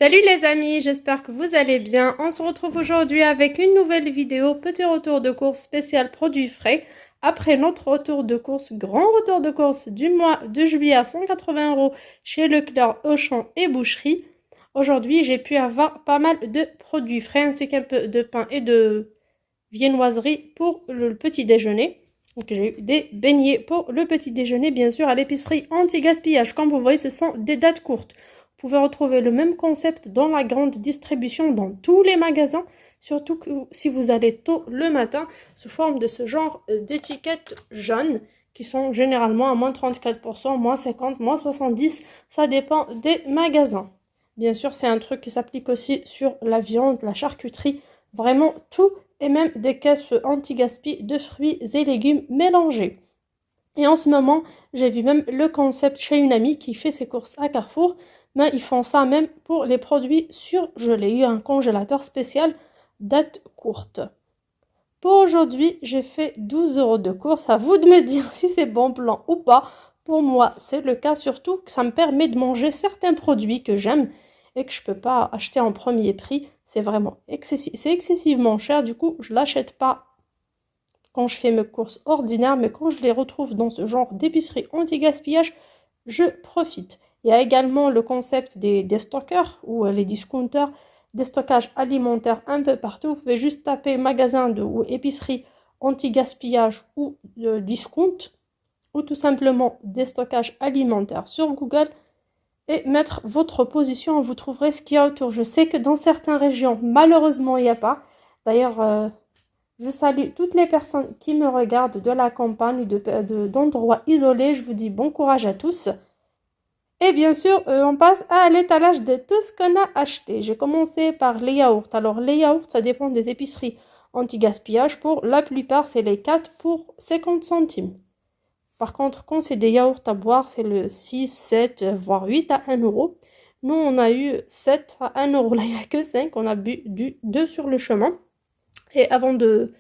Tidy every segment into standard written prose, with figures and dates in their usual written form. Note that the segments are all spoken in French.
Salut les amis, j'espère que vous allez bien. On se retrouve aujourd'hui avec une nouvelle vidéo, petit retour de course spécial produits frais. Après notre retour de course, grand retour de course du mois de juillet à 180 € chez Leclerc, Auchan et Boucherie. Aujourd'hui, j'ai pu avoir pas mal de produits frais ainsi qu'un peu de pain et de viennoiserie pour le petit déjeuner. Donc j'ai eu des beignets pour le petit déjeuner, bien sûr, à l'épicerie anti-gaspillage. Comme vous voyez, ce sont des dates courtes. Vous pouvez retrouver le même concept dans la grande distribution dans tous les magasins, surtout que si vous allez tôt le matin, sous forme de ce genre d'étiquettes jaunes qui sont généralement à moins 34%, moins 50%, moins 70%, ça dépend des magasins. Bien sûr, c'est un truc qui s'applique aussi sur la viande, la charcuterie, vraiment tout, et même des caisses anti-gaspi de fruits et légumes mélangés. Et en ce moment, j'ai vu même le concept chez une amie qui fait ses courses à Carrefour, mais ils font ça même pour les produits surgelés. Il y a un congélateur spécial date courte. Pour aujourd'hui, j'ai fait 12 € de course. À vous de me dire si c'est bon plan ou pas. Pour moi, c'est le cas, surtout que ça me permet de manger certains produits que j'aime et que je ne peux pas acheter en premier prix. C'est vraiment excessivement cher. Du coup, je ne l'achète pas quand je fais mes courses ordinaires, mais quand je les retrouve dans ce genre d'épicerie anti-gaspillage, je profite. Il y a également le concept des stockers ou les discounters, des stockages alimentaires un peu partout. Vous pouvez juste taper magasin ou épicerie anti-gaspillage ou discount ou tout simplement des stockages alimentaires sur Google et mettre votre position. Vous trouverez ce qu'il y a autour. Je sais que dans certaines régions, malheureusement, il n'y a pas. D'ailleurs, je salue toutes les personnes qui me regardent de la campagne ou d'endroits isolés. Je vous dis bon courage à tous. Et bien sûr, on passe à l'étalage de tout ce qu'on a acheté. J'ai commencé par les yaourts. Alors, les yaourts, ça dépend des épiceries anti-gaspillage. Pour la plupart, c'est les 4 pour 50 centimes. Par contre, quand c'est des yaourts à boire, c'est le 6, 7, voire 8 à 1 €. Nous, on a eu 7 à 1 €. Là, il n'y a que 5. On a bu du 2 sur le chemin. Et avant de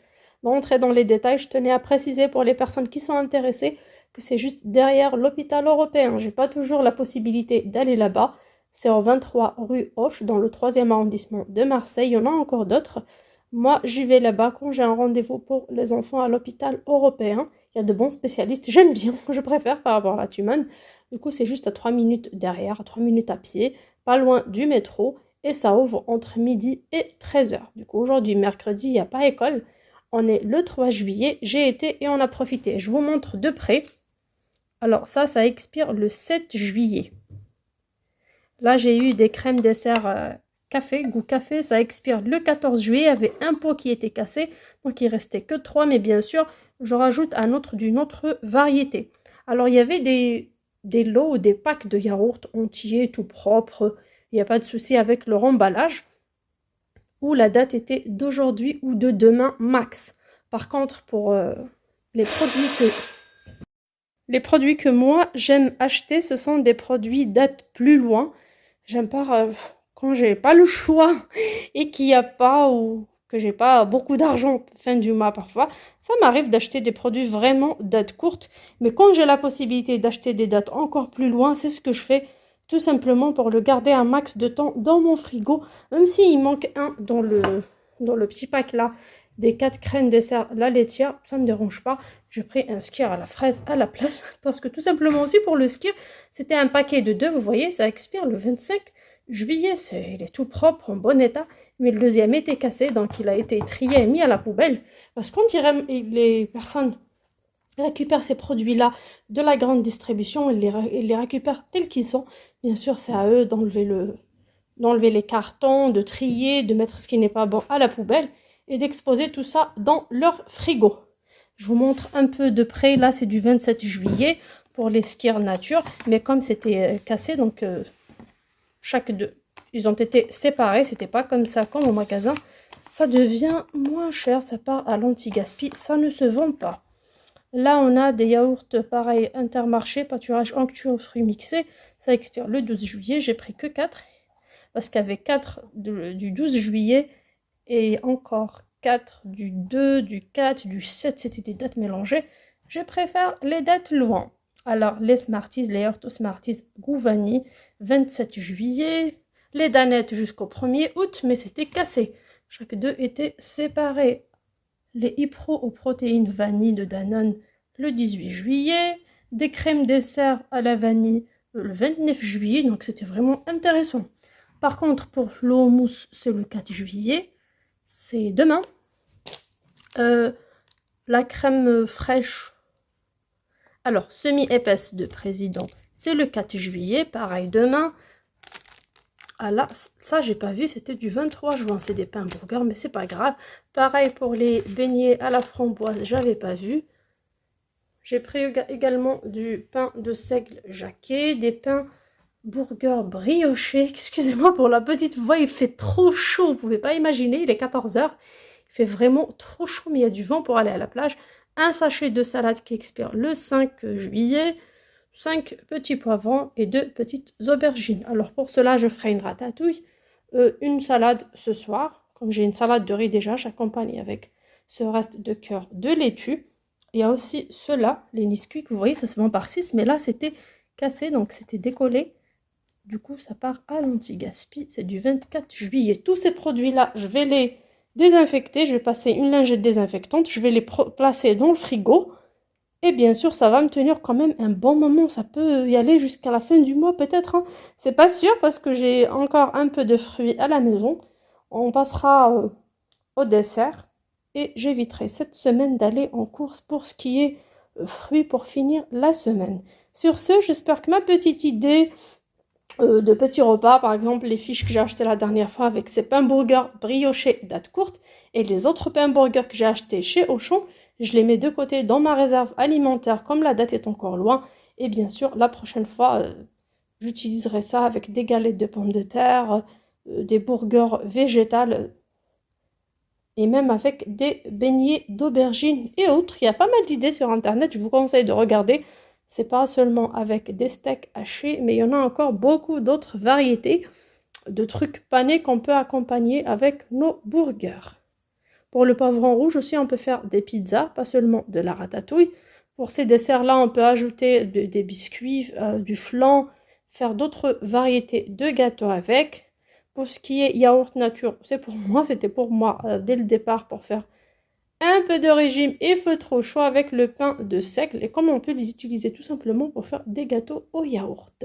rentrer dans les détails, je tenais à préciser pour les personnes qui sont intéressées que c'est juste derrière l'hôpital européen. J'ai pas toujours la possibilité d'aller là-bas. C'est en 23 rue Hoche, dans le 3e arrondissement de Marseille. Il y en a encore d'autres. Moi, j'y vais là-bas quand j'ai un rendez-vous pour les enfants à l'hôpital européen. Il y a de bons spécialistes. J'aime bien, je préfère par rapport à la Thumann. Du coup, c'est juste à 3 minutes derrière, à 3 minutes à pied, pas loin du métro. Et ça ouvre entre midi et 13h. Du coup, aujourd'hui, mercredi, il n'y a pas école. On est le 3 juillet. J'ai été et on a profité. Je vous montre de près. Alors ça expire le 7 juillet. Là, j'ai eu des crèmes dessert café, goût café. Ça expire le 14 juillet. Il y avait un pot qui était cassé. Donc, il restait que 3. Mais bien sûr, je rajoute un autre d'une autre variété. Alors, il y avait des lots, des packs de yaourts entiers, tout propres. Il n'y a pas de souci avec leur emballage. Où la date était d'aujourd'hui ou de demain max. Par contre, pour les produits que moi j'aime acheter, ce sont des produits date plus loin. J'aime pas quand j'ai pas le choix et qu'il n'y a pas ou que j'ai pas beaucoup d'argent fin du mois parfois. Ça m'arrive d'acheter des produits vraiment date courte, mais quand j'ai la possibilité d'acheter des dates encore plus loin, c'est ce que je fais. Tout simplement pour le garder un max de temps dans mon frigo. Même s'il manque un dans le petit pack là, des 4 crèmes dessert, la laitière, ça ne me dérange pas. J'ai pris un skyr à la fraise à la place. Parce que tout simplement aussi pour le skyr, c'était un paquet de 2. Vous voyez, ça expire le 25 juillet. Il est tout propre, en bon état. Mais le deuxième était cassé, donc il a été trié et mis à la poubelle. Parce qu'on dirait les personnes récupèrent ces produits-là de la grande distribution, ils les récupèrent tels qu'ils sont. Bien sûr, c'est à eux d'enlever les cartons, de trier, de mettre ce qui n'est pas bon à la poubelle et d'exposer tout ça dans leur frigo. Je vous montre un peu de près. Là, c'est du 27 juillet pour les Skyr Nature. Mais comme c'était cassé, donc chaque deux, ils ont été séparés. C'était pas comme ça comme au magasin. Ça devient moins cher. Ça part à l'anti-gaspi. Ça ne se vend pas. Là, on a des yaourts pareil, Intermarché, pâturage onctueux aux fruits mixés. Ça expire le 12 juillet. J'ai pris que 4. Parce qu'il y avait 4 du 12 juillet et encore 4 du 2, du 4, du 7. C'était des dates mélangées. Je préfère les dates loin. Alors, les Smarties, les yaourts Smarties goût vanille, 27 juillet. Les danettes jusqu'au 1er août, mais c'était cassé. Chaque deux étaient séparés. Les Ipro aux protéines vanille de Danone le 18 juillet. Des crèmes dessert à la vanille le 29 juillet, donc c'était vraiment intéressant. Par contre, pour l'eau mousse, c'est le 4 juillet. C'est demain. La crème fraîche, alors semi-épaisse de Président, c'est le 4 juillet. Pareil, demain. Ah là, ça j'ai pas vu, c'était du 23 juin. C'est des pains burgers, mais c'est pas grave. Pareil pour les beignets à la framboise, j'avais pas vu. J'ai pris également du pain de seigle Jacquet, des pains burger briochés. Excusez-moi pour la petite voix, il fait trop chaud, vous pouvez pas imaginer, il est 14 h. Il fait vraiment trop chaud, mais il y a du vent pour aller à la plage. Un sachet de salade qui expire le 5 juillet. 5 petits poivrons et 2 petites aubergines. Alors pour cela, je ferai une ratatouille. Une salade ce soir. Comme j'ai une salade de riz déjà, j'accompagne avec ce reste de cœur de laitue. Il y a aussi ceux-là, les Nesquik. Vous voyez, ça se vend par 6, mais là, c'était cassé, donc c'était décollé. Du coup, ça part à l'anti-gaspi. C'est du 24 juillet. Tous ces produits-là, je vais les désinfecter. Je vais passer une lingette désinfectante. Je vais les placer dans le frigo. Et bien sûr, ça va me tenir quand même un bon moment. Ça peut y aller jusqu'à la fin du mois peut-être. Hein. C'est pas sûr parce que j'ai encore un peu de fruits à la maison. On passera au dessert. Et j'éviterai cette semaine d'aller en course pour ce qui est fruits pour finir la semaine. Sur ce, j'espère que ma petite idée de petits repas, par exemple les fiches que j'ai achetées la dernière fois avec ces pains burgers briochés date courte et les autres pains burgers que j'ai achetés chez Auchan, je les mets de côté dans ma réserve alimentaire comme la date est encore loin. Et bien sûr, la prochaine fois, j'utiliserai ça avec des galettes de pommes de terre, des burgers végétales et même avec des beignets d'aubergines et autres. Il y a pas mal d'idées sur internet, je vous conseille de regarder. C'est pas seulement avec des steaks hachés, mais il y en a encore beaucoup d'autres variétés de trucs panés qu'on peut accompagner avec nos burgers. Pour le poivron rouge aussi, on peut faire des pizzas, pas seulement de la ratatouille. Pour ces desserts-là, on peut ajouter des biscuits, du flan, faire d'autres variétés de gâteaux avec. Pour ce qui est yaourt nature, c'était pour moi dès le départ pour faire un peu de régime et feu trop chaud avec le pain de seigle. Et comment on peut les utiliser tout simplement pour faire des gâteaux au yaourt.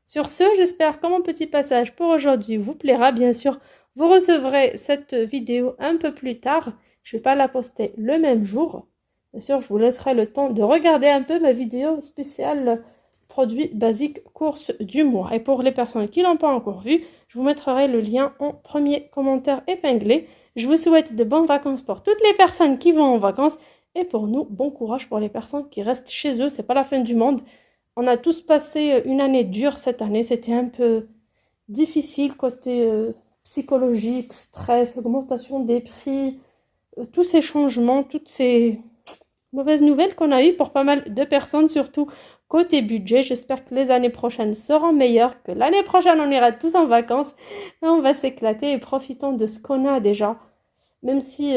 Sur ce, j'espère que mon petit passage pour aujourd'hui vous plaira. Bien sûr, vous recevrez cette vidéo un peu plus tard. Je ne vais pas la poster le même jour. Bien sûr, je vous laisserai le temps de regarder un peu ma vidéo spéciale produits basiques courses du mois. Et pour les personnes qui ne l'ont pas encore vu, je vous mettrai le lien en premier commentaire épinglé. Je vous souhaite de bonnes vacances pour toutes les personnes qui vont en vacances. Et pour nous, bon courage pour les personnes qui restent chez eux. C'est pas la fin du monde. On a tous passé une année dure cette année. C'était un peu difficile côté psychologique, stress, augmentation des prix, tous ces changements, toutes ces mauvaises nouvelles qu'on a eues pour pas mal de personnes, surtout côté budget. J'espère que les années prochaines seront meilleures, que l'année prochaine on ira tous en vacances et on va s'éclater et profitons de ce qu'on a déjà. Même si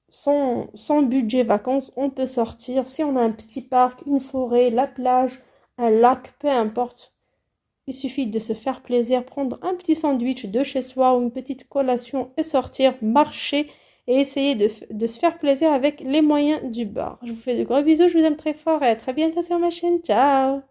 sans budget vacances, on peut sortir. Si on a un petit parc, une forêt, la plage, un lac, peu importe. Il suffit de se faire plaisir, prendre un petit sandwich de chez soi ou une petite collation et sortir, marcher et essayer de se faire plaisir avec les moyens du bord. Je vous fais de gros bisous, je vous aime très fort et à très bientôt sur ma chaîne. Ciao!